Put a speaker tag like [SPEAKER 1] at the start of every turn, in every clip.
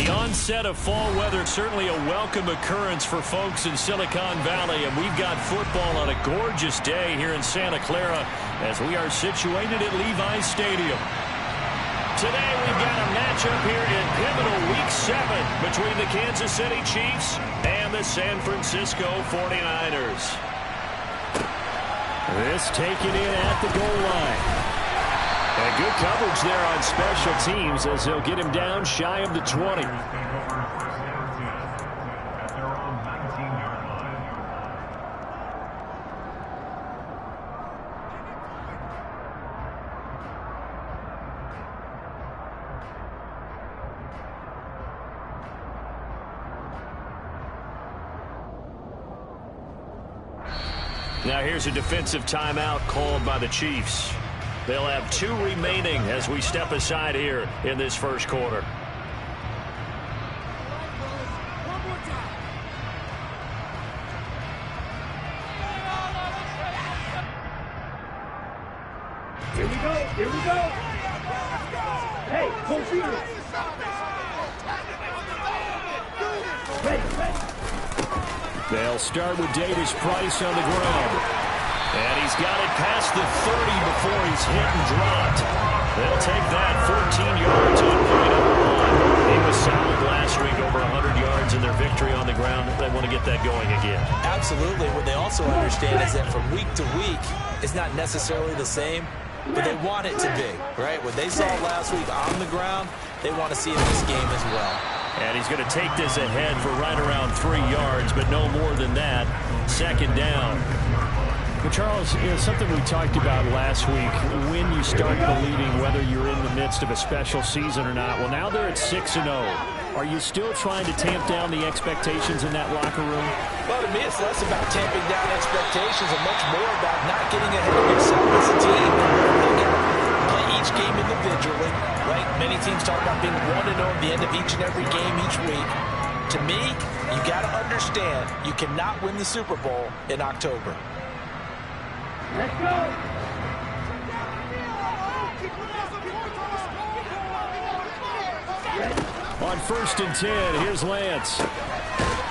[SPEAKER 1] The onset of fall weather, certainly a welcome occurrence for folks in Silicon Valley, and we've got football on a gorgeous day here in Santa Clara as we are situated at Levi's Stadium. Today we've got a matchup here in pivotal Week 7 between the Kansas City Chiefs and the San Francisco 49ers. This taken in at the goal line. And good coverage there on special teams as they'll get him down shy of the 20. Now here's a defensive timeout called by the Chiefs. They'll have 2 remaining as we step aside here in this first quarter.
[SPEAKER 2] Here we go. Here we go. Hey, full field.
[SPEAKER 1] They'll start with Davis Price on the ground. And he's got it past the 30 before he's hit and dropped. They'll take that 14 yards on play number 1. He was solid last week, over 100 yards in their victory on the ground. They want to get that going again.
[SPEAKER 3] Absolutely. What they also understand is that from week to week, it's not necessarily the same, but they want it to be, right? What they saw last week on the ground, they want to see it in this game as well.
[SPEAKER 1] And he's going to take this ahead for right around 3 yards, but no more than that. Second down. But Charles, something we talked about last week, when you start believing whether you're in the midst of a special season or not. Well, now they're at 6-0. Are you still trying to tamp down the expectations in that locker room?
[SPEAKER 3] Well, to me, it's less about tamping down expectations and much more about not getting ahead of yourself as a team. Play each game individually, right? Many teams talk about being 1-0 at the end of each and every game each week. To me, you got to understand you cannot win the Super Bowl in October.
[SPEAKER 2] Let's go.
[SPEAKER 1] On 1st and 10, here's Lance.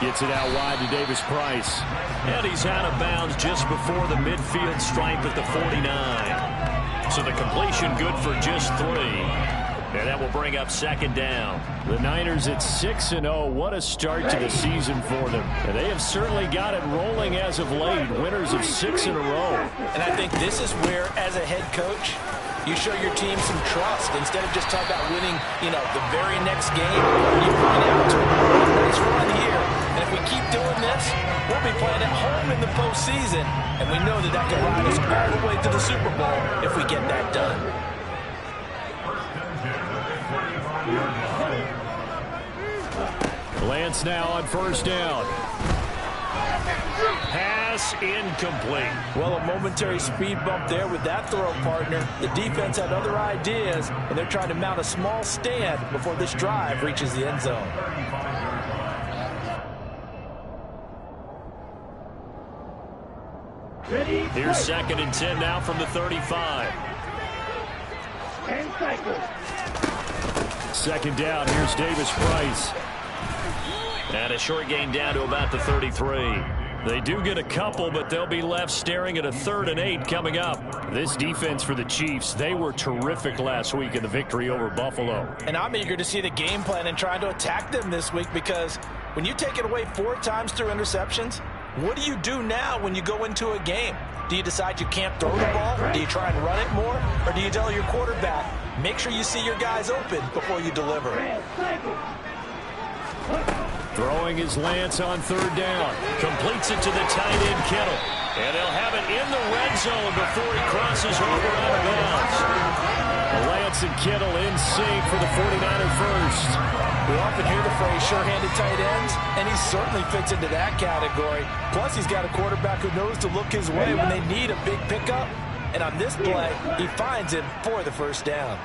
[SPEAKER 1] Gets it out wide to Davis Price. And he's out of bounds just before the midfield stripe at the 49. So the completion good for just 3. And that will bring up second down. The Niners at 6-0. What a start to the season for them. And they have certainly got it rolling as of late. Winners of 6 in a row.
[SPEAKER 3] And I think this is where, as a head coach, you show your team some trust. Instead of just talking about winning, the very next game, you point out to them, a nice run here. And if we keep doing this, we'll be playing at home in the postseason. And we know that can ride us all the way to the Super Bowl if we get that done.
[SPEAKER 1] Lance now on 1st down. Pass incomplete.
[SPEAKER 3] Well, a momentary speed bump there with that throw, partner. The defense had other ideas, and they're trying to mount a small stand before this drive reaches the end zone.
[SPEAKER 1] Here's 2nd and 10 now from the 35.
[SPEAKER 2] And cycle.
[SPEAKER 1] 2nd down, here's Davis Price. And a short gain down to about the 33. They do get a couple, but they'll be left staring at a 3rd and 8 coming up. This defense for the Chiefs, they were terrific last week in the victory over Buffalo.
[SPEAKER 3] And I'm eager to see the game plan and trying to attack them this week, because when you take it away 4 times through interceptions, what do you do now when you go into a game? Do you decide you can't throw the ball? Do you try and run it more? Or do you tell your quarterback, make sure you see your guys open before you deliver?
[SPEAKER 1] Throwing his Lance on 3rd down. Completes it to the tight end, Kittle. And they'll have it in the red zone before he crosses over out of bounds. Lance and Kittle in sync for the 49er first.
[SPEAKER 3] We often hear the phrase sure-handed tight ends, and he certainly fits into that category. Plus, he's got a quarterback who knows to look his way when they need a big pickup. And on this play, he finds him for the 1st down.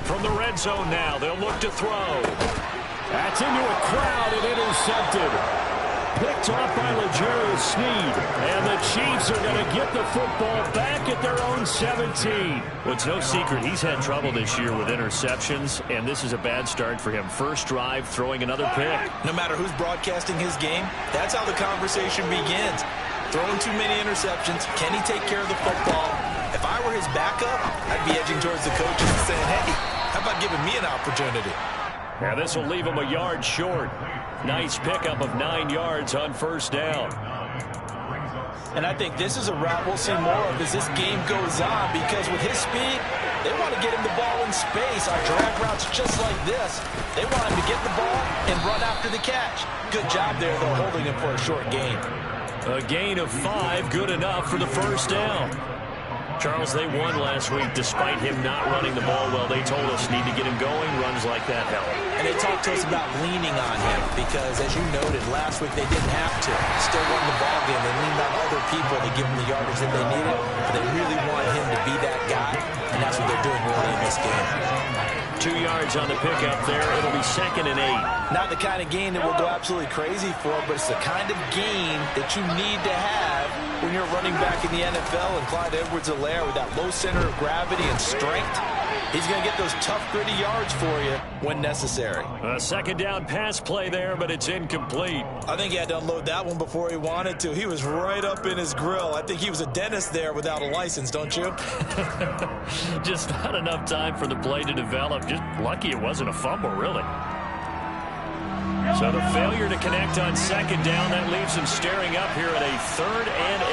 [SPEAKER 1] From the red zone now, they'll look to throw. That's into a crowd and intercepted. Picked picked off by L'Jarius Sneed. And the Chiefs are going to get the football back at their own 17. Well, it's no secret he's had trouble this year with interceptions, and this is a bad start for him. First drive, throwing another pick.
[SPEAKER 3] No matter who's broadcasting his game, that's how the conversation begins. Throwing too many interceptions. Can he take care of the football? If I were his backup, I'd be edging towards the coaches and saying, hey, how about giving me an opportunity?
[SPEAKER 1] Now this will leave him a yard short. Nice pickup of 9 yards on first down.
[SPEAKER 3] And I think this is a route we'll see more of as this game goes on, because with his speed, they want to get him the ball in space on drag routes just like this. They want him to get the ball and run after the catch. Good job there, though, holding him for a short gain.
[SPEAKER 1] A gain of 5, good enough for the first down. Charles, they won last week despite him not running the ball well. They told us need to get him going. Runs like that help.
[SPEAKER 3] And they talked to us about leaning on him because, as you noted, last week they didn't have to. Still won the ball game. They leaned on other people to give him the yardage that they needed. But they really want him to be that guy, and that's what they're doing really in this game.
[SPEAKER 1] 2 yards on the pickup there. It'll be 2nd and 8.
[SPEAKER 3] Not the kind of gain that we'll go absolutely crazy for, but it's the kind of gain that you need to have when you're running back in the NFL. And Clyde Edwards-Helaire with that low center of gravity and strength, he's going to get those tough, gritty yards for you when necessary.
[SPEAKER 1] A 2nd down pass play there, but it's incomplete.
[SPEAKER 3] I think he had to unload that one before he wanted to. He was right up in his grill. I think he was a dentist there without a license, don't you?
[SPEAKER 1] Just not enough time for the play to develop. Just lucky it wasn't a fumble, really. So the failure to connect on 2nd down, that leaves him staring up here at a 3rd and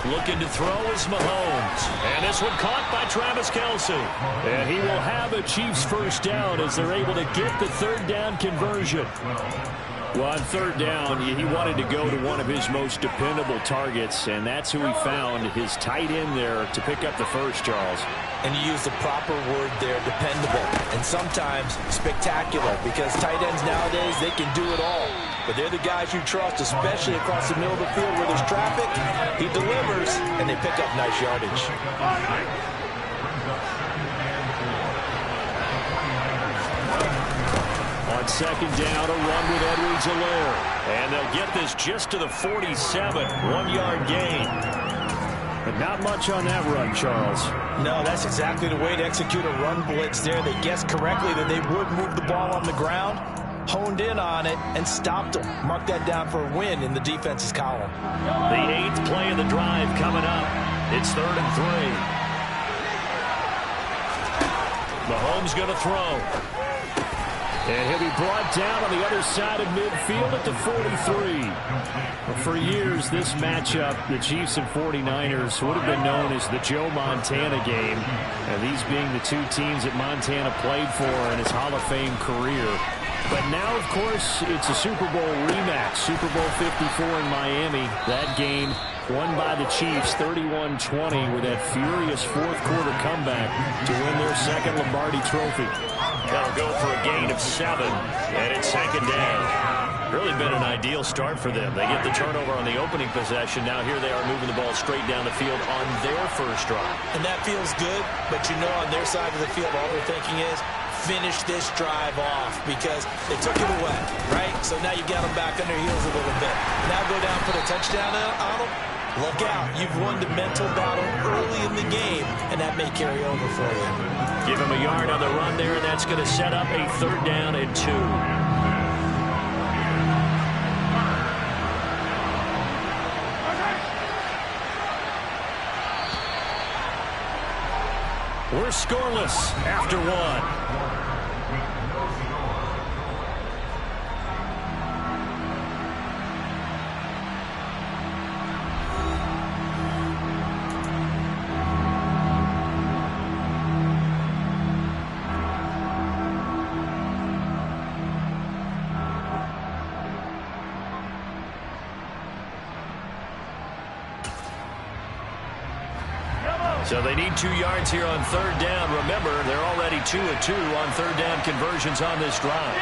[SPEAKER 1] 8. Looking to throw is Mahomes. And this one caught by Travis Kelce. And he will have a Chiefs first down as they're able to get the 3rd down conversion. Well, on 3rd down, he wanted to go to one of his most dependable targets, and that's who he found, his tight end there, to pick up the first, Charles.
[SPEAKER 3] And you use the proper word there, dependable, and sometimes spectacular, because tight ends nowadays, they can do it all. But they're the guys you trust, especially across the middle of the field where there's traffic. He delivers, and they pick up nice yardage.
[SPEAKER 1] On 2nd down, a run with Edwards-Helaire. And they'll get this just to the 47, 1-yard gain. But not much on that run, Charles.
[SPEAKER 3] No, that's exactly the way to execute a run blitz there. They guessed correctly that they would move the ball on the ground, honed in on it, and stopped them. Mark that down for a win in the defense's column.
[SPEAKER 1] The 8th play of the drive coming up. It's 3rd and 3. Mahomes going to throw. And he'll be brought down on the other side of midfield at the 43. Well, for years, this matchup, the Chiefs and 49ers, would have been known as the Joe Montana game. And these being the two teams that Montana played for in his Hall of Fame career. But now, of course, it's a Super Bowl rematch. Super Bowl 54 in Miami. That game won by the Chiefs 31-20 with that furious fourth-quarter comeback to win their 2nd Lombardi trophy. That'll go for a gain of 7, and it's 2nd down. Really been an ideal start for them. They get the turnover on the opening possession. Now here they are moving the ball straight down the field on their first drive.
[SPEAKER 3] And that feels good, but you know on their side of the field all they're thinking is, finish this drive off because they took it away, right? So now you got them back on their heels a little bit. Now go down, put a touchdown on them. Look out. You've won the mental battle early in the game, and that may carry over for you.
[SPEAKER 1] Give him a yard on the run there, and that's going to set up a 3rd down and 2. We're scoreless after 1. So they need 2 yards here on 3rd down. Remember, they're already 2 of 2 on 3rd down conversions on this drive.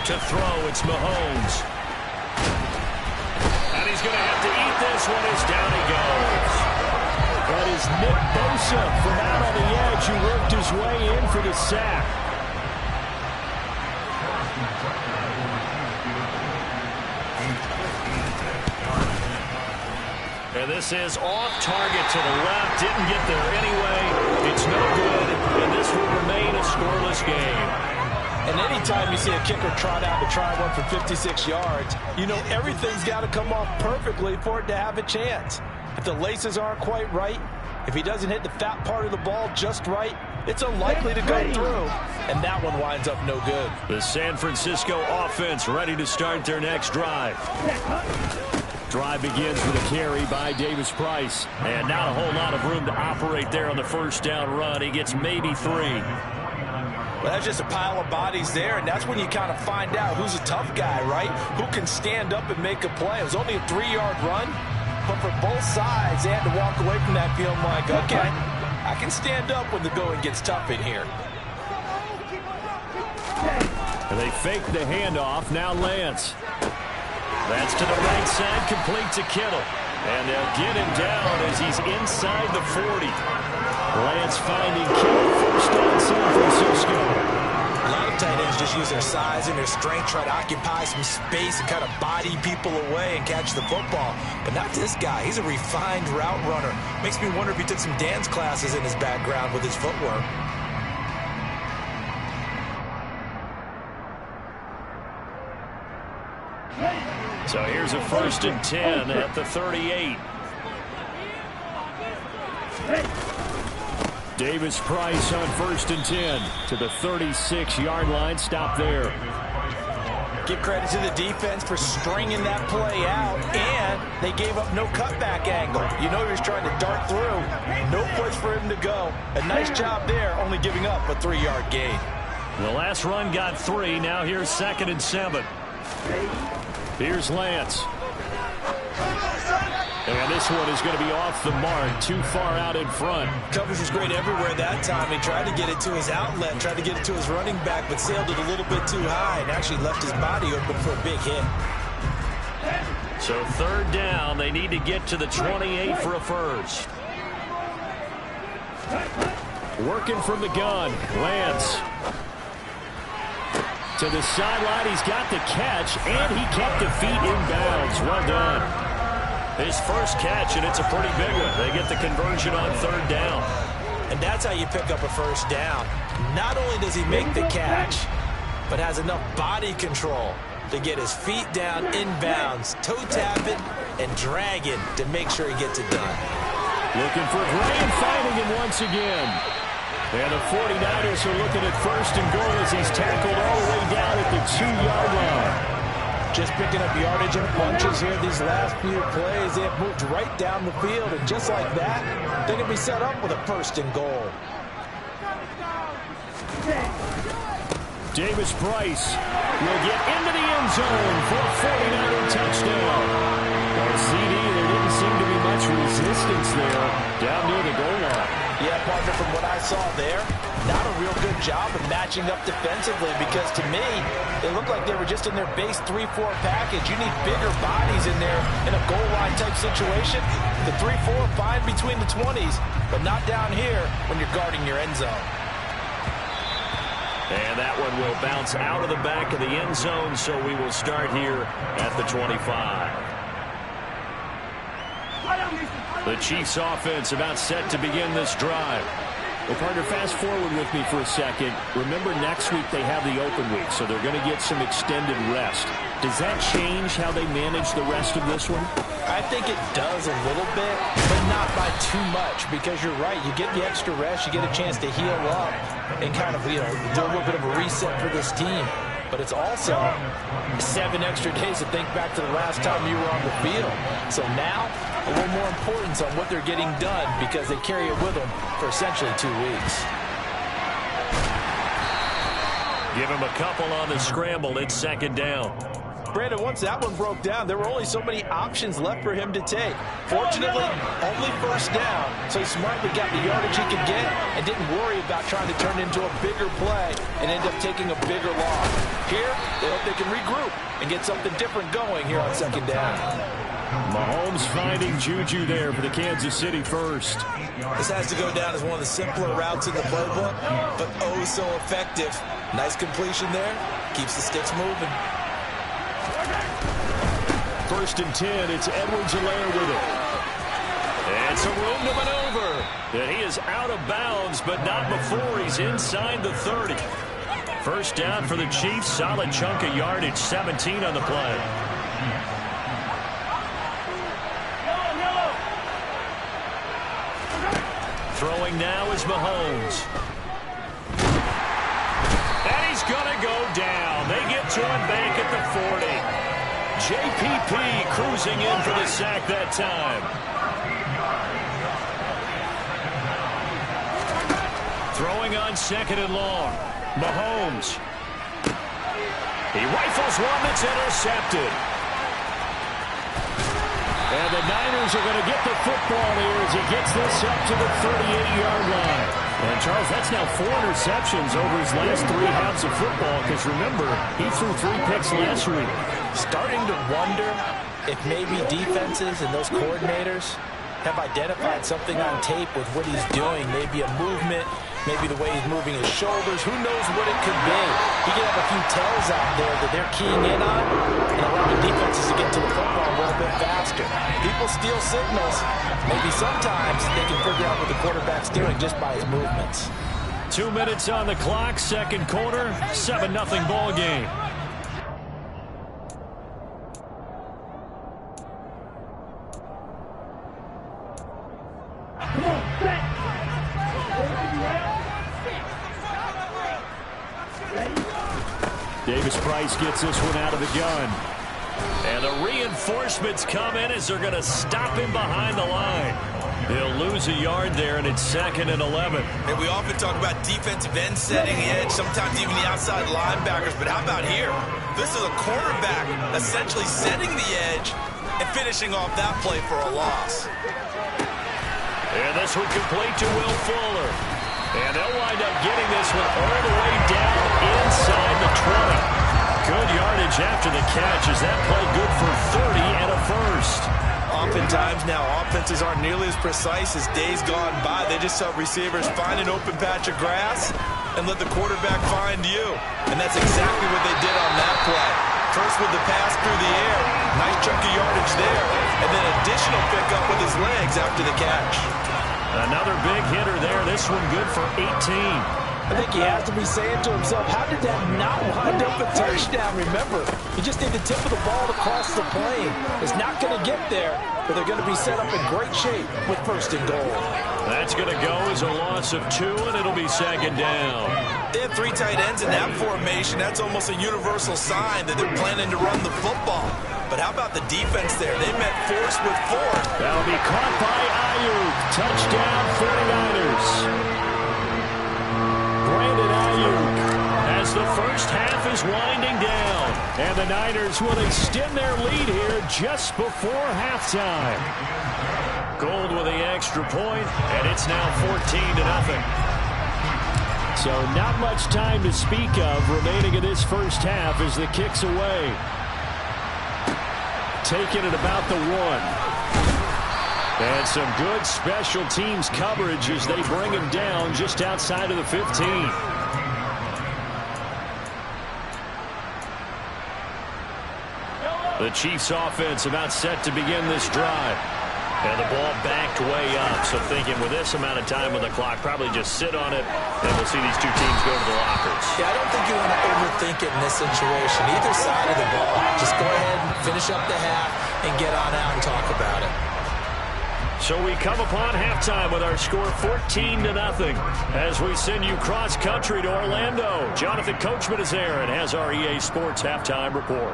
[SPEAKER 1] To throw, it's Mahomes. And he's going to have to eat this one as down he goes. That is Nick Bosa from out on the edge who worked his way in for the sack. this is off target to the left. Didn't get there anyway. It's no good, and this will remain a scoreless game.
[SPEAKER 3] And anytime you see a kicker trot out to try one for 56 yards, you know everything's got to come off perfectly for it to have a chance. If the laces aren't quite right, if he doesn't hit the fat part of the ball just right, it's unlikely to go through, and that one winds up no good.
[SPEAKER 1] The San Francisco offense ready to start their next drive. Drive begins with a carry by Davis Price, and not a whole lot of room to operate there on the first down run. He gets maybe 3.
[SPEAKER 3] Well, that's just a pile of bodies there, and that's when you kind of find out who's a tough guy, right? Who can stand up and make a play. It was only a 3-yard run, but for both sides, they had to walk away from that feeling like, okay, I can stand up when the going gets tough in here.
[SPEAKER 1] And they fake the handoff. Now Lance. That's to the right side, complete to Kittle. And they'll get him down as he's inside the 40. Lance finding Kittle, first down San Francisco.
[SPEAKER 3] A lot of tight ends just use their size and their strength, try to occupy some space and kind of body people away and catch the football. But not this guy. He's a refined route runner. Makes me wonder if he took some dance classes in his background with his footwork.
[SPEAKER 1] So here's a 1st and 10 at the 38. Davis Price on 1st and 10 to the 36-yard line. Stop there.
[SPEAKER 3] Give credit to the defense for stringing that play out, and they gave up no cutback angle. You know he was trying to dart through. No place for him to go. A nice job there, only giving up a 3-yard gain.
[SPEAKER 1] The last run got 3. Now here's 2nd and 7. Here's Lance. And this one is going to be off the mark, too far out in front.
[SPEAKER 3] Coverage was great everywhere that time. He tried to get it to his outlet, tried to get it to his running back, but sailed it a little bit too high and actually left his body open for a big hit.
[SPEAKER 1] So 3rd down, they need to get to the 28 for a first. Working from the gun, Lance. To the sideline, he's got the catch, and he kept the feet in bounds. Well done. His first catch, and it's a pretty big one. They get the conversion on 3rd down.
[SPEAKER 3] And that's how you pick up a first down. Not only does he make the catch, but has enough body control to get his feet down inbounds, toe tapping, and dragging to make sure he gets it done.
[SPEAKER 1] Looking for Gray and finding him once again. And the 49ers are looking at 1st and goal as he's tackled all the way down at the 2-yard line.
[SPEAKER 3] Just picking up yardage and punches here these last few plays. They have moved right down the field, and just like that, they're going to be set up with a 1st and goal.
[SPEAKER 1] Davis Price will get into the end zone for a 49er touchdown. On CD, there didn't seem to be much resistance there down near the goal line.
[SPEAKER 3] Yeah, partner, from what I saw there, not a real good job of matching up defensively, because to me, it looked like they were just in their base 3-4 package. You need bigger bodies in there in a goal line type situation. The 3-4 fine between the 20s, but not down here when you're guarding your end zone.
[SPEAKER 1] And that one will bounce out of the back of the end zone, so we will start here at the 25. The Chiefs offense about set to begin this drive. Well, partner, fast forward with me for a second. Remember, next week they have the open week, so they're going to get some extended rest. Does that change how they manage the rest of this one?
[SPEAKER 3] I think it does a little bit, but not by too much, because you're right. You get the extra rest, you get a chance to heal up and kind of, do a little bit of a reset for this team. But it's also 7 extra days to think back to the last time you were on the field. So now, a little more importance on what they're getting done, because they carry it with them for essentially 2 weeks.
[SPEAKER 1] Give him a couple on the scramble. It's 2nd down.
[SPEAKER 3] Brandon, once that one broke down, there were only so many options left for him to take. Fortunately, only 1st down, so he smartly got the yardage he could get and didn't worry about trying to turn it into a bigger play and end up taking a bigger loss. Here, they hope they can regroup and get something different going here on 2nd down.
[SPEAKER 1] Mahomes finding Juju there for the Kansas City first.
[SPEAKER 3] This has to go down as one of the simpler routes in the playbook, but oh so effective. Nice completion there. Keeps the sticks moving.
[SPEAKER 1] 1st and 10. It's Edwards-Helaire with it. And some room to maneuver. And he is out of bounds, but not before he's inside the 30. First down for the Chiefs. Solid chunk of yardage. 17 on the play. Throwing now is Mahomes. And he's going to go down. They get to him back at the 40. JPP cruising in for the sack that time. Throwing on second and long. Mahomes. He rifles one that's intercepted. And the Niners are going to get the football here as he gets this up to the 38-yard line. And, Charles, that's now 4 interceptions over his last 3 halves of football because, remember, he threw 3 picks last week.
[SPEAKER 3] Starting to wonder if maybe defenses and those coordinators have identified something on tape with what he's doing. Maybe a movement, maybe the way he's moving his shoulders. Who knows what it could be? He could have a few tells out there that they're keying in on and allowing defenses to get to the football a little bit faster. People steal signals. Maybe sometimes they can figure out what the quarterback's doing just by his movements.
[SPEAKER 1] 2 minutes on the clock, second quarter, 7-0 ball game. Davis Price gets this one out of the gun. And the reinforcements come in as they're going to stop him behind the line. He'll lose a yard there, and it's 2nd and 11.
[SPEAKER 4] And we often talk about defensive end setting the edge, sometimes even the outside linebackers. But how about here? This is a quarterback essentially setting the edge and finishing off that play for a loss.
[SPEAKER 1] And this one complete to Will Fuller. And they'll wind up getting this one all the way down inside the 20. Good yardage after the catch. Is that play good for 30 and a first?
[SPEAKER 4] Oftentimes now, offenses aren't nearly as precise as days gone by. They just help receivers find an open patch of grass and let the quarterback find you. And that's exactly what they did on that play. First with the pass through the air. Nice chunk of yardage there. And then additional pickup with his legs after the catch.
[SPEAKER 1] Another big hitter there. This one good for 18.
[SPEAKER 3] I think he has to be saying to himself, how did that not wind up a touchdown? Remember, you just need the tip of the ball to cross the plane. It's not going to get there, but they're going to be set up in great shape with 1st and goal.
[SPEAKER 1] That's going to go as a loss of 2, and it'll be 2nd down.
[SPEAKER 4] They have 3 tight ends in that formation. That's almost a universal sign that they're planning to run the football. But how about the defense there? They met force with force.
[SPEAKER 1] That'll be caught by Ayuk. Touchdown 49ers. Brandon Ayuk as the first half is winding down. And the Niners will extend their lead here just before halftime. Gold with the extra point, and it's now 14-0. So not much time to speak of remaining in this first half as the kick's away. Taking it about the 1. And some good special teams coverage as they bring him down just outside of the 15. The Chiefs offense about set to begin this drive. And the ball backed way up. So thinking with this amount of time on the clock, probably just sit on it, and we'll see these two teams go to the lockers.
[SPEAKER 3] Yeah, I don't think you want to overthink it in this situation. Either side of the ball. Just go ahead and finish up the half and get on out and talk about it.
[SPEAKER 1] So we come upon halftime with our score 14-0 as we send you cross-country to Orlando. Jonathan Coachman is there and has our EA Sports halftime report.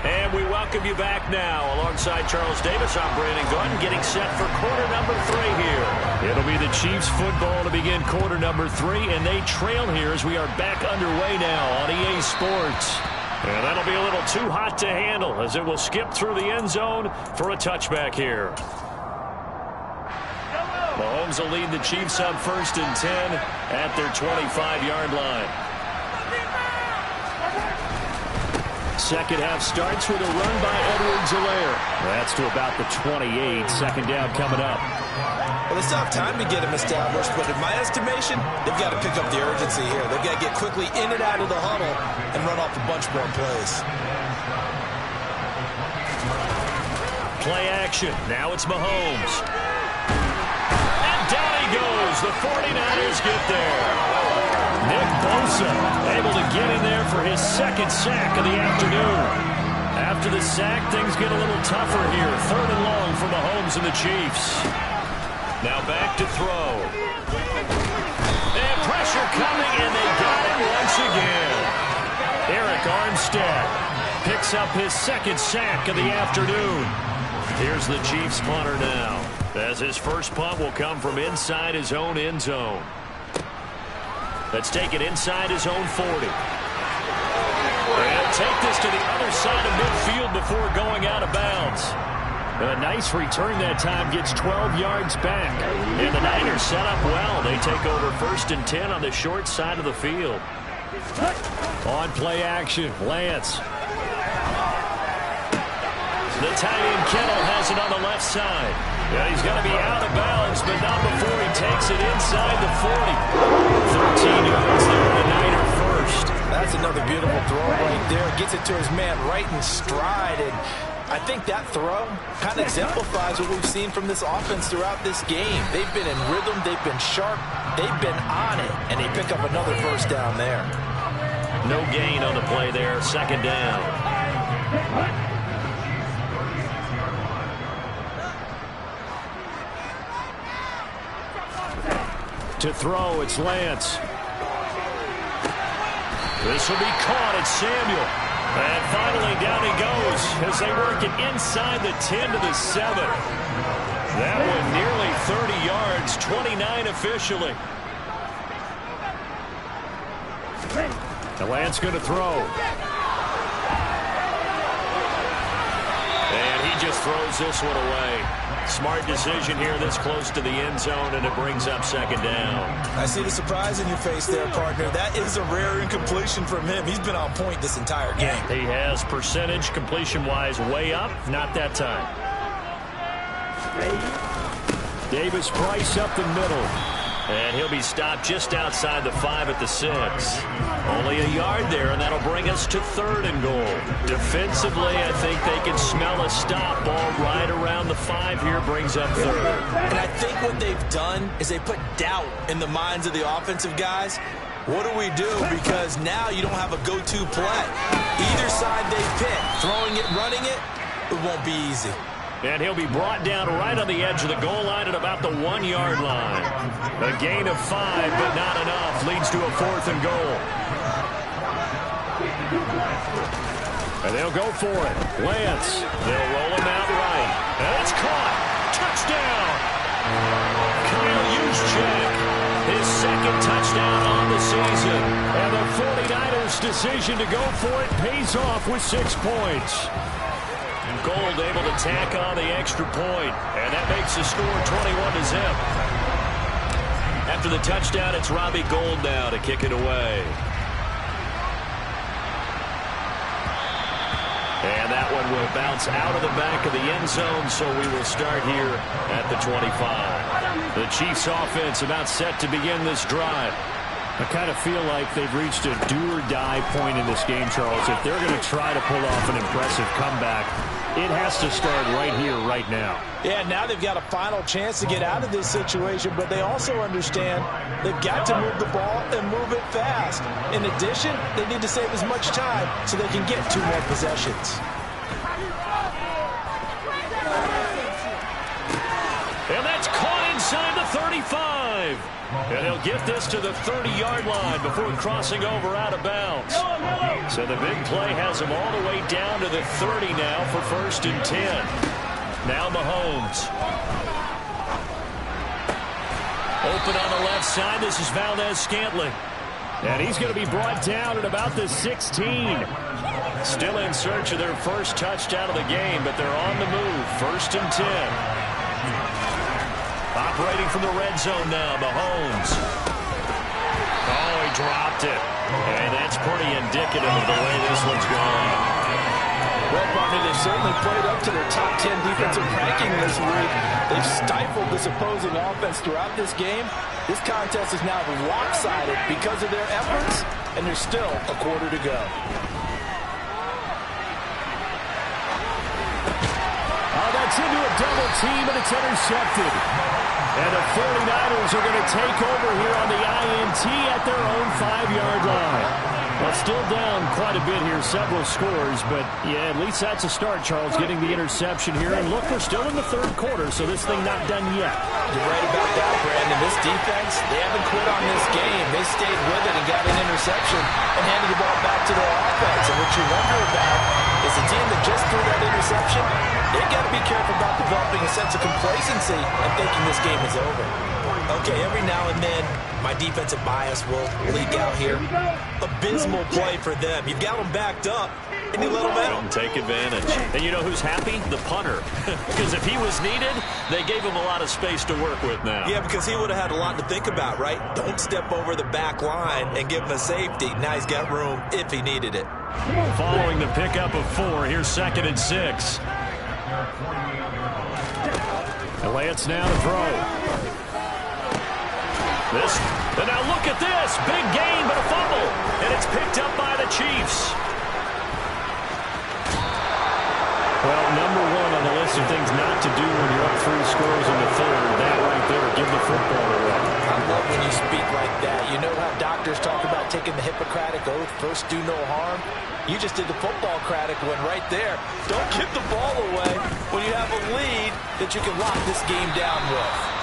[SPEAKER 1] And we welcome you back now. Alongside Charles Davis, I'm Brandon Gunn, getting set for quarter number 3 here. It'll be the Chiefs football to begin quarter number 3, and they trail here as we are back underway now on EA Sports. And that'll be a little too hot to handle as it will skip through the end zone for a touchback here. Mahomes will lead the Chiefs up 1st and 10 at their 25-yard line. Second half starts with a run by Edwards-Helaire. That's to about the 28. Second down coming up.
[SPEAKER 3] Well, they still have time to get him established, but in my estimation, they've got to pick up the urgency here. They've got to get quickly in and out of the huddle and run off a bunch more plays.
[SPEAKER 1] Play action. Now it's Mahomes. And down he goes. The 49ers get there. Nick Bosa able to get in there for his second sack of the afternoon. After the sack, things get a little tougher here. 3rd and long for Mahomes and the Chiefs. Now back to throw. And pressure coming, and they got him once again. Eric Armstead picks up his second sack of the afternoon. Here's the Chiefs punter now, as his first punt will come from inside his own end zone. Let's take it inside his own 40. And take this to the other side of midfield before going out of bounds. A nice return that time, gets 12 yards back. And the Niners set up well. They take over 1st and 10 on the short side of the field. On play action, Lance. The tight end Kittle has it on the left side. Yeah, he's going to be out of bounds, but not before he takes it inside the 40. 13 yards there on the Niner first.
[SPEAKER 3] That's another beautiful throw right there. Gets it to his man right in stride. And I think that throw kind of exemplifies what we've seen from this offense throughout this game. They've been in rhythm. They've been sharp. They've been on it. And they pick up another first down there.
[SPEAKER 1] No gain on the play there. 2nd down. To throw, it's Lance. This will be caught. It's Samuel. And finally down he goes as they work it inside the 10 to the 7. That one nearly 30 yards, 29 officially. The Lance going to throw. And he just throws this one away. Smart decision here this close to the end zone, and it brings up 2nd down.
[SPEAKER 3] I see the surprise in your face there, partner. That is a rare incompletion from him. He's been on point this entire game.
[SPEAKER 1] He has percentage completion-wise way up. Not that time. Davis Price up the middle. And he'll be stopped just outside the 5 at the 6. Only a yard there, and that'll bring us to 3rd and goal. Defensively, I think they can smell a stop. Ball right around the 5 here, brings up 3rd.
[SPEAKER 3] And I think what they've done is they put doubt in the minds of the offensive guys. What do we do? Because now you don't have a go-to play. Either side they pick, throwing it, running it, it won't be easy.
[SPEAKER 1] And he'll be brought down right on the edge of the goal line at about the 1-yard line. A gain of 5, but not enough. Leads to a 4th and goal. And they'll go for it. Lance. They'll roll him out right. And it's caught. Touchdown. Kyle Juszczyk. His 2nd touchdown on the season. And the 49ers' decision to go for it pays off with 6 points. Gold able to tack on the extra point, and that makes the score 21-0. After the touchdown, it's Robbie Gould now to kick it away. And that one will bounce out of the back of the end zone, so we will start here at the 25. The Chiefs offense about set to begin this drive. I kind of feel like they've reached a do-or-die point in this game, Charles. If they're going to try to pull off an impressive comeback, it has to start right here, right now.
[SPEAKER 3] Yeah, now they've got a final chance to get out of this situation, but they also understand they've got to move the ball and move it fast. In addition, they need to save as much time so they can get 2 more possessions.
[SPEAKER 1] And that's caught inside the 35. And he'll get this to the 30-yard line before crossing over out of bounds. So the big play has him all the way down to the 30 now for 1st and 10. Now Mahomes. Open on the left side. This is Valdez-Scantling. And he's going to be brought down at about the 16. Still in search of their first touchdown of the game, but they're on the move. 1st and 10. Operating from the red zone now, Mahomes. Oh, he dropped it. And that's pretty indicative of the way this one's going.
[SPEAKER 3] Well, partner, they've certainly played up to their top 10 defensive ranking this week. They've stifled this opposing offense throughout this game. This contest is now lopsided because of their efforts, and there's still a quarter to go.
[SPEAKER 1] Oh, that's into a double team, and it's intercepted. And the 49ers are going to take over here on the INT at their own 5-yard line. Well, still down quite a bit here, several scores, but yeah, at least that's a start, Charles, getting the interception here. And look, we're still in the third quarter, so this thing not done yet.
[SPEAKER 3] You're right about that, Brandon. This defense, they haven't quit on this game. They stayed with it and got an interception and handed the ball back to their offense. And what you wonder about is the team that just threw that interception, they've got to be careful about developing a sense of complacency and thinking this game is over.
[SPEAKER 4] Okay, every now and then, my defensive bias will leak out here. Abysmal play for them. You've got them backed up, and you let them out.
[SPEAKER 1] Take advantage. And you know who's happy? The punter. Because if he was needed, they gave him a lot of space to work with now.
[SPEAKER 4] Yeah, because he would have had a lot to think about, right? Don't step over the back line and give him a safety. Now he's got room if he needed it.
[SPEAKER 1] Following the pickup of 4, here's 2nd and 6. And Lance now to throw. And now look at this. Big gain, but a fumble. And it's picked up by the Chiefs. Well, number 1 on the list of things not to do when you're up 3 scores in the third. That right there, give the football away.
[SPEAKER 3] I love when you speak like that. You know how doctors talk about taking the Hippocratic Oath, first do no harm? You just did the football-cratic one right there. Don't give the ball away when you have a lead that you can lock this game down with.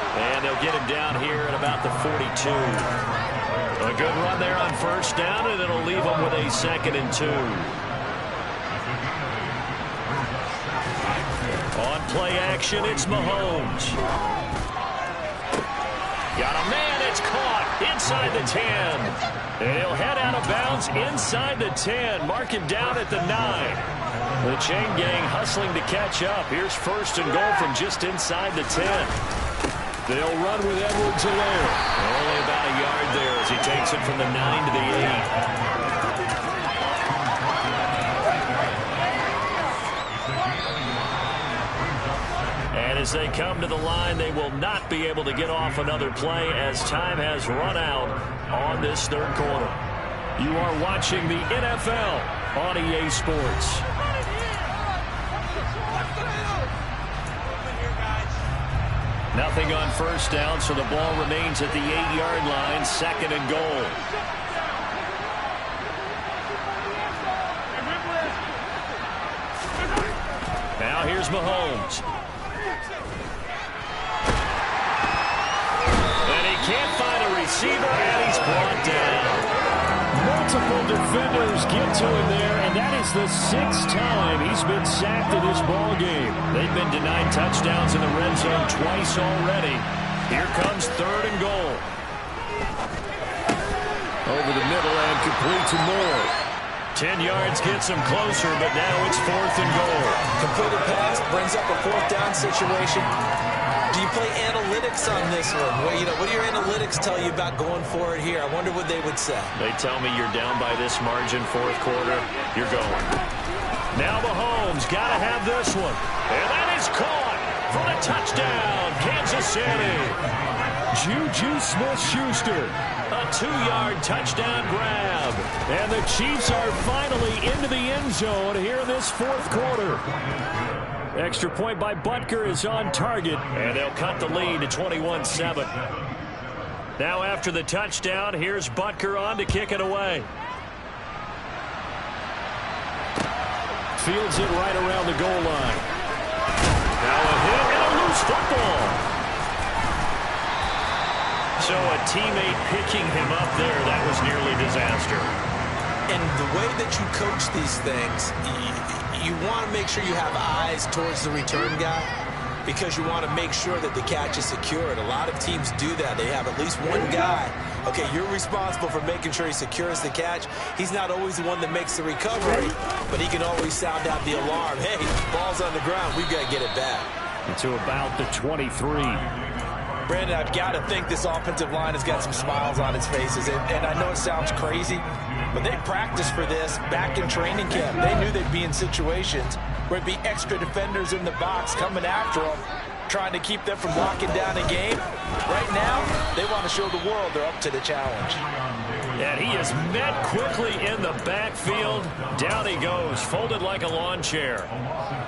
[SPEAKER 1] And they'll get him down here at about the 42. A good run there on first down, and it'll leave him with a 2nd and 2. On play action, it's Mahomes. Got a man, it's caught inside the 10. And he'll head out of bounds inside the 10. Mark him down at the 9. The chain gang hustling to catch up. Here's 1st and goal from just inside the 10. They'll run with Edwards-Helaire. Only about a yard there as he takes it from the 9 to the 8. And as they come to the line, they will not be able to get off another play as time has run out on this third quarter. You are watching the NFL on EA Sports. Nothing on first down, so the ball remains at the 8-yard line, 2nd and goal. Now here's Mahomes. And he can't find a receiver, and he's brought down. Multiple defenders get to him there, and that is the 6th time he's been sacked in this ball game. They've been denied touchdowns in the red zone twice already. Here comes 3rd and goal. Over the middle and complete to Moore. 10 yards gets him closer, but now it's 4th and goal.
[SPEAKER 3] Completed pass brings up a 4th down situation. Do you play analytics on this one? Well, what do your analytics tell you about going for it here? I wonder what they would say.
[SPEAKER 1] They tell me you're down by this margin, 4th quarter, you're going. Now Mahomes got to have this one. And that is caught for the touchdown, Kansas City. Juju Smith-Schuster, a 2-yard touchdown grab. And the Chiefs are finally into the end zone here in this 4th quarter. Extra point by Butker is on target, and they'll cut the lead to 21-7. Now after the touchdown, here's Butker on to kick it away. Fields it right around the goal line. Now a hit and a loose football. So a teammate picking him up there, that was nearly disaster.
[SPEAKER 3] And the way that you coach these things, you want to make sure you have eyes towards the return guy because you want to make sure that the catch is secured. A lot of teams do that. They have at least one guy. Okay, you're responsible for making sure he secures the catch. He's not always the one that makes the recovery, but he can always sound out the alarm. Hey, ball's on the ground. We've got to get it back.
[SPEAKER 1] To about the 23.
[SPEAKER 3] Brandon, I've got to think this offensive line has got some smiles on its faces. And I know it sounds crazy, but they practiced for this back in training camp. They knew they'd be in situations where it'd be extra defenders in the box coming after them, trying to keep them from locking down a game. Right now, they want to show the world they're up to the challenge.
[SPEAKER 1] And he is met quickly in the backfield. Down he goes, folded like a lawn chair.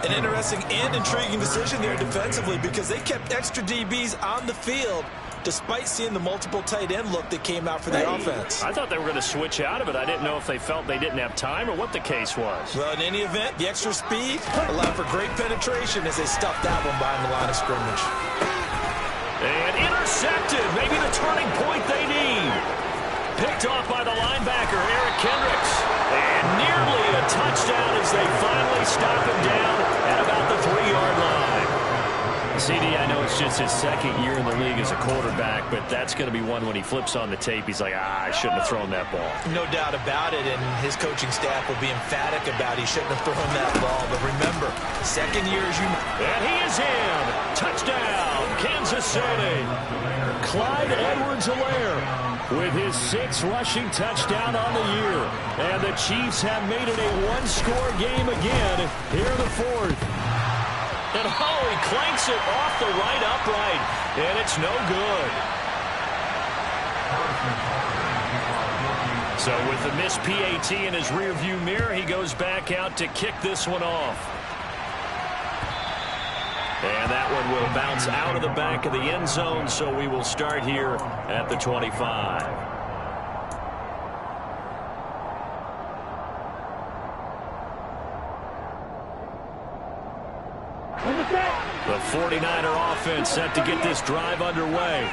[SPEAKER 4] An interesting and intriguing decision there defensively, because they kept extra DBs on the field despite seeing the multiple tight end look that came out for the offense.
[SPEAKER 1] I thought they were going to switch out of it. I didn't know if they felt they didn't have time or what the case was.
[SPEAKER 4] Well, in any event, the extra speed allowed for great penetration as they stuffed that one behind the line of scrimmage.
[SPEAKER 1] And intercepted, maybe the turning point they need. Picked off by the linebacker, Eric Kendricks. And nearly a touchdown as they finally stop him down at about the 3-yard line. CD, I know it's just his second year in the league as a quarterback, but that's going to be one when he flips on the tape. He's like, I shouldn't have thrown that ball.
[SPEAKER 4] No doubt about it, and his coaching staff will be emphatic about he shouldn't have thrown that ball. But remember, second year, as you know.
[SPEAKER 1] And he is in. Touchdown, Kansas City. Clyde Edwards-Helaire with his 6th rushing touchdown on the year. And the Chiefs have made it a one-score game again here in the 4th. And he clanks it off the right upright, and it's no good. So with the missed PAT in his rearview mirror, he goes back out to kick this one off. And that one will bounce out of the back of the end zone, so we will start here at the 25. The 49er offense set to get this drive underway.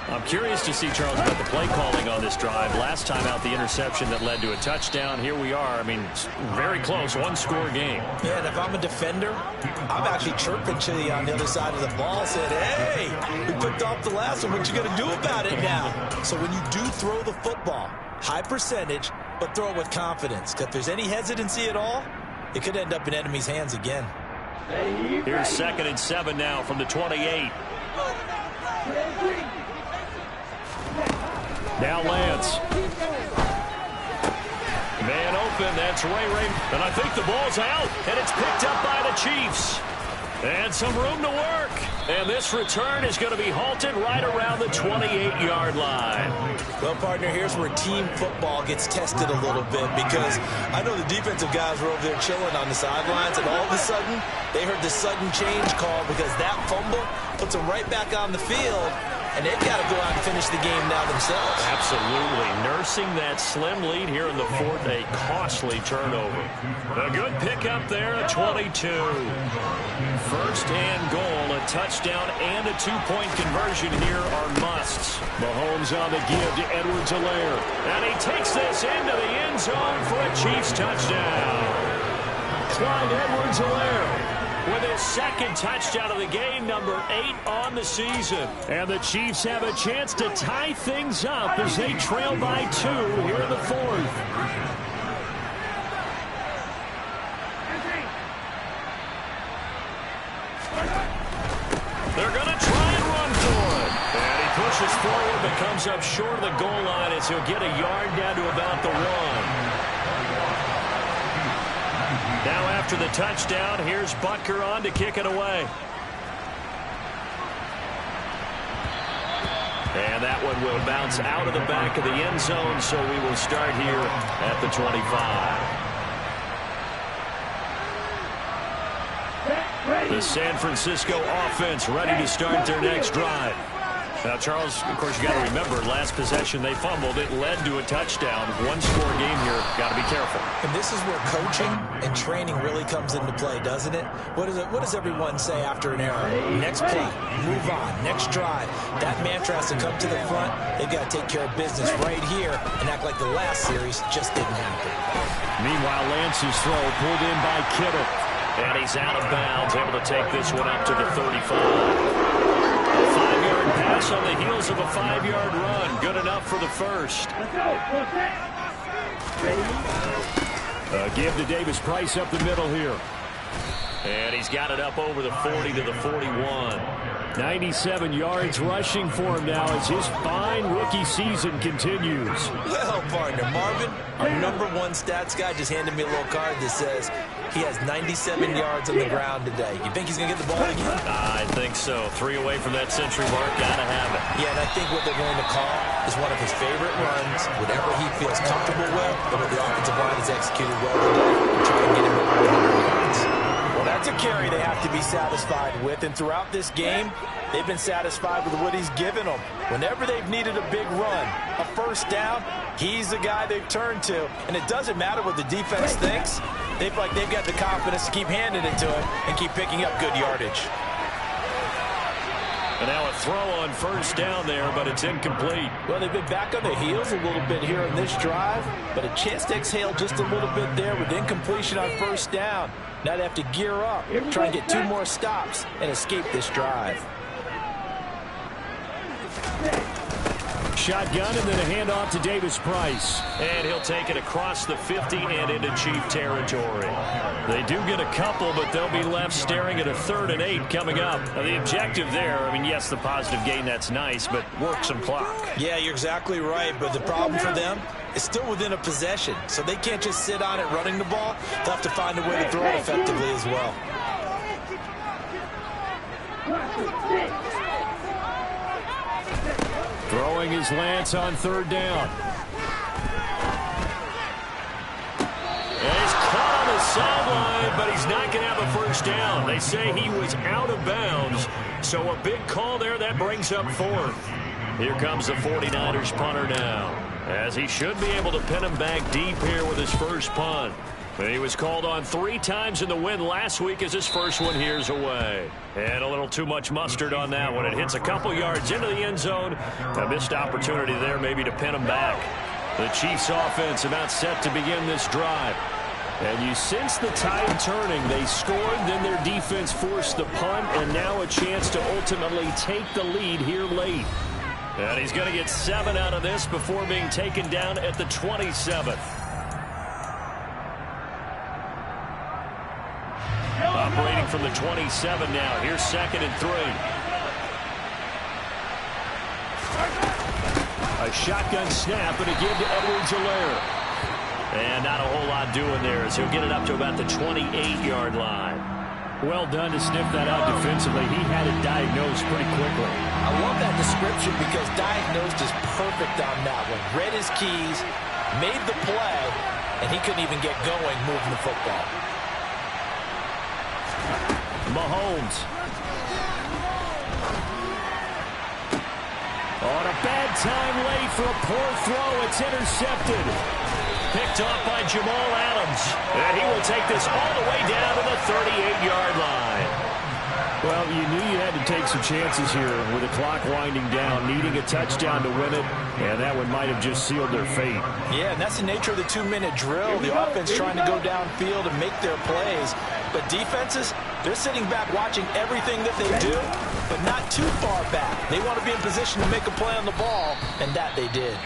[SPEAKER 1] I'm curious to see, Charles, about the play calling on this drive. Last time out, the interception that led to a touchdown. Here we are. I mean, very close, one-score game.
[SPEAKER 4] Yeah, and if I'm a defender, I'm actually chirping to you on the other side of the ball, saying, hey, we picked off the last one. What you going to do about it now? So when you do throw the football, high percentage, but throw it with confidence. Because if there's any hesitancy at all, it could end up in enemy's hands again.
[SPEAKER 1] Here's 2nd and 7 now from the 28. Now Lance. Man open, that's Ray. And I think the ball's out, and it's picked up by the Chiefs. And some room to work. And this return is going to be halted right around the 28-yard line.
[SPEAKER 4] Well, partner, here's where team football gets tested a little bit, because I know the defensive guys were over there chilling on the sidelines, and all of a sudden, they heard the sudden change call because that fumble puts them right back on the field, and they've got to go out and finish the game now themselves.
[SPEAKER 1] Absolutely. Nursing that slim lead here in the 4th, a costly turnover. A good pickup there, a 22. 1st and goal, a touchdown and a 2-point conversion here are musts. Mahomes on the give to Edwards-Helaire. And he takes this into the end zone for a Chiefs touchdown. Clyde Edwards-Helaire with his 2nd touchdown of the game, number 8 on the season. And the Chiefs have a chance to tie things up as they trail by 2 here in the 4th. They're going to try and run for it. And he pushes forward but comes up short of the goal line as he'll get a yard down to about the 1. Now after the touchdown, here's Butker on to kick it away. And that one will bounce out of the back of the end zone, so we will start here at the 25. The San Francisco offense ready to start their next drive. Now, Charles, of course, you got to remember, last possession they fumbled. It led to a touchdown. One-score game here. Got to be careful.
[SPEAKER 4] And this is where coaching and training really comes into play, doesn't it? What does everyone say after an error? Next play, move on, next drive. That mantra has to come to the front. They've got to take care of business right here and act like the last series just didn't happen.
[SPEAKER 1] Meanwhile, Lance's throw pulled in by Kittle. And he's out of bounds, able to take this one up to the 35. A 5-yard pass on the heels of a 5-yard run. Good enough for the first. Give to Davis Price up the middle here. And he's got it up over the 40 to the 41. 97 yards rushing for him now as his fine rookie season continues.
[SPEAKER 4] Well, partner, Marvin, our #1 stats guy just handed me a little card that says he has 97 yards on the ground today. You think he's going to get the ball again?
[SPEAKER 1] I think so. 3 away from that century mark. Got to have it.
[SPEAKER 4] Yeah, and I think what they're going to call is one of his favorite runs, whatever he feels comfortable with, and what the offensive line has executed well today, and try and get him over 100 yards.
[SPEAKER 3] Well, that's a carry they have to be satisfied with, and throughout this game, they've been satisfied with what he's given them. Whenever they've needed a big run, a first down, he's the guy they've turned to. And it doesn't matter what the defense thinks. They feel like they've got the confidence to keep handing it to him and keep picking up good yardage.
[SPEAKER 1] And now a throw on first down there, but it's incomplete.
[SPEAKER 3] Well, they've been back on their heels a little bit here in this drive, but a chance to exhale just a little bit there with incompletion on first down. Now they have to gear up, try and get 2 more stops, and escape this drive.
[SPEAKER 1] Shotgun and then a handoff to Davis Price. And he'll take it across the 50 and into Chief territory. They do get a couple, but they'll be left staring at a 3rd and 8 coming up. Now, the objective there, I mean, yes, the positive gain, that's nice, but work some clock.
[SPEAKER 4] Yeah, you're exactly right, but the problem for them is still within a possession, so they can't just sit on it running the ball. They'll have to find a way to throw it effectively as well.
[SPEAKER 1] Throwing is Lance on 3rd down. And he's caught on the sideline, but he's not going to have a first down. They say he was out of bounds, so a big call there. That brings up 4th. Here comes the 49ers punter now, as he should be able to pin him back deep here with his first punt. But he was called on 3 times in the win last week as his first one here's away. And a little too much mustard on that one. It hits a couple yards into the end zone. A missed opportunity there maybe to pin him back. The Chiefs offense about set to begin this drive. And you sense the tide turning. They scored, then their defense forced the punt, and now a chance to ultimately take the lead here late. And he's going to get 7 out of this before being taken down at the 27th. Operating from the 27 now. Here's 2nd and 3. A shotgun snap and a give to Edwards-Helaire. And not a whole lot doing there as he'll get it up to about the 28-yard line. Well done to sniff that out defensively. He had it diagnosed pretty quickly.
[SPEAKER 3] I love that description because diagnosed is perfect on that one. Read his keys, made the play, and he couldn't even get going moving the football.
[SPEAKER 1] Mahomes. On a bad time late for a poor throw. It's intercepted. Picked off by Jamal Adams. And he will take this all the way down to the 38-yard line. Well, you knew you had to take some chances here with the clock winding down, needing a touchdown to win it, and that one might have just sealed their fate.
[SPEAKER 3] Yeah, and that's the nature of the 2-minute drill. The offense trying to go downfield and make their plays. But defenses, they're sitting back watching everything that they do, but not too far back. They want to be in position to make a play on the ball, and that they did.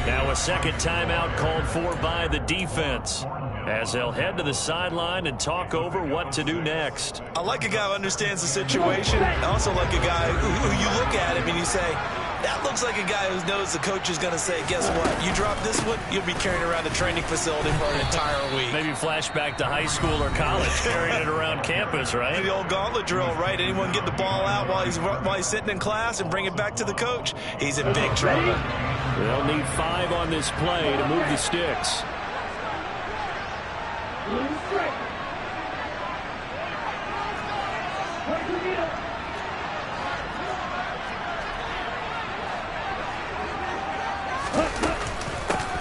[SPEAKER 1] Now a second timeout called for by the defense as they'll head to the sideline and talk over what to do next.
[SPEAKER 4] I like a guy who understands the situation. I also like a guy who you look at him and you say, that looks like a guy who knows the coach is going to say, guess what? You drop this one, you'll be carrying around the training facility for an entire week.
[SPEAKER 1] Maybe flashback to high school or college, carrying it around campus, right?
[SPEAKER 4] The old gauntlet drill, right? Anyone get the ball out while he's sitting in class and bring it back to the coach? He's in big trouble.
[SPEAKER 1] They'll need 5 on this play to move the sticks.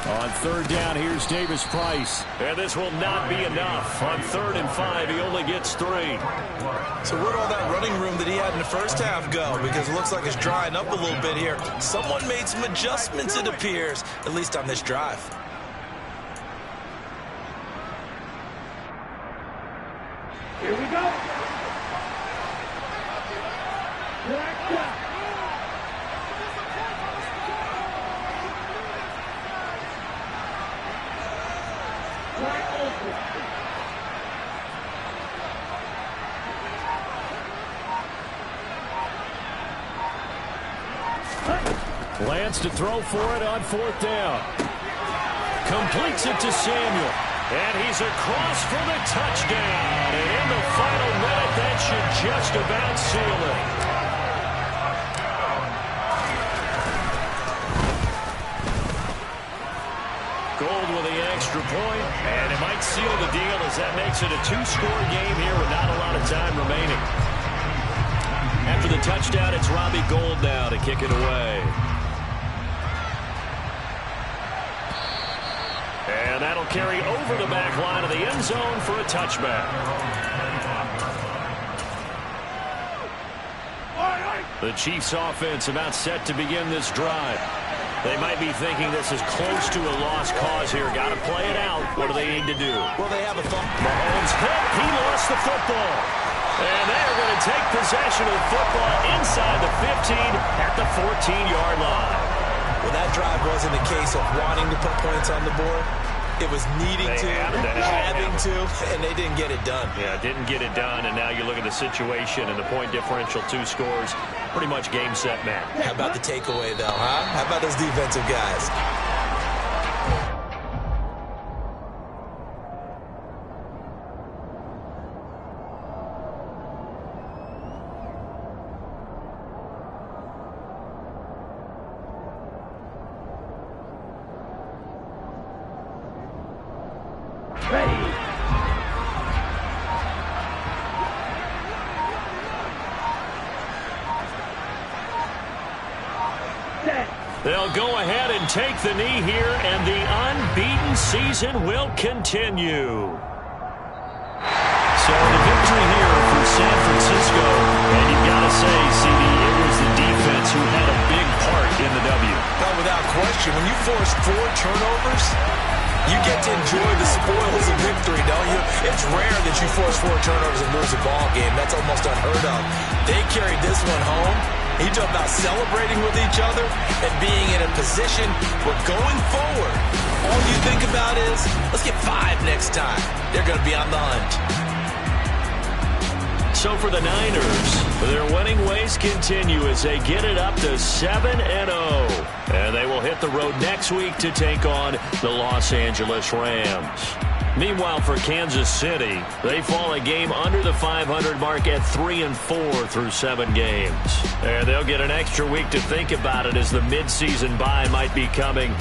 [SPEAKER 1] On 3rd down, here's Davis Price. And this will not be enough. On 3rd and 5, he only gets 3.
[SPEAKER 4] So where'd all that running room that he had in the first half go? Because it looks like it's drying up a little bit here. Someone made some adjustments, it appears, at least on this drive.
[SPEAKER 2] Here we go.
[SPEAKER 1] Lance to throw for it on 4th down. Completes it to Samuel. And he's across for the touchdown. And in the final minute, that should just about seal it. Gold with the extra point, and it might seal the deal as that makes it a 2-score game here with not a lot of time remaining. After the touchdown, it's Robbie Gould now to kick it away. And that'll carry over the back line of the end zone for a touchback. The Chiefs offense about set to begin this drive. They might be thinking this is close to a lost cause here. Got to play it out. What do they need to do?
[SPEAKER 3] Well, they have a thumb.
[SPEAKER 1] Mahomes hit. He lost the football. And they are going to take possession of the football inside the 15 at the 14-yard line.
[SPEAKER 4] Well, that drive wasn't a case of wanting to put points on the board. It was needing to, having to, and they didn't get it done.
[SPEAKER 1] Yeah, didn't get it done, and now you look at the situation and the point differential, 2 scores, pretty much game, set, match.
[SPEAKER 4] How about the takeaway, though, huh? How about those defensive guys?
[SPEAKER 1] They'll go ahead and take the knee here, and the unbeaten season will continue. So the victory here for San Francisco, and you've got to say, CD, it was the defense who had a big part in the W.
[SPEAKER 4] No, without question. When you force 4 turnovers, you get to enjoy the spoils of victory, don't you? It's rare that you force 4 turnovers and lose a ball game. That's almost unheard of. They carried this one home. You talk about celebrating with each other and being in a position where going forward, all you think about is, let's get 5 next time. They're going to be on the hunt.
[SPEAKER 1] So for the Niners, their winning ways continue as they get it up to 7-0. And they will hit the road next week to take on the Los Angeles Rams. Meanwhile, for Kansas City, they fall a game under the 500 mark at 3-4 through 7 games. And they'll get an extra week to think about it as the midseason bye might be coming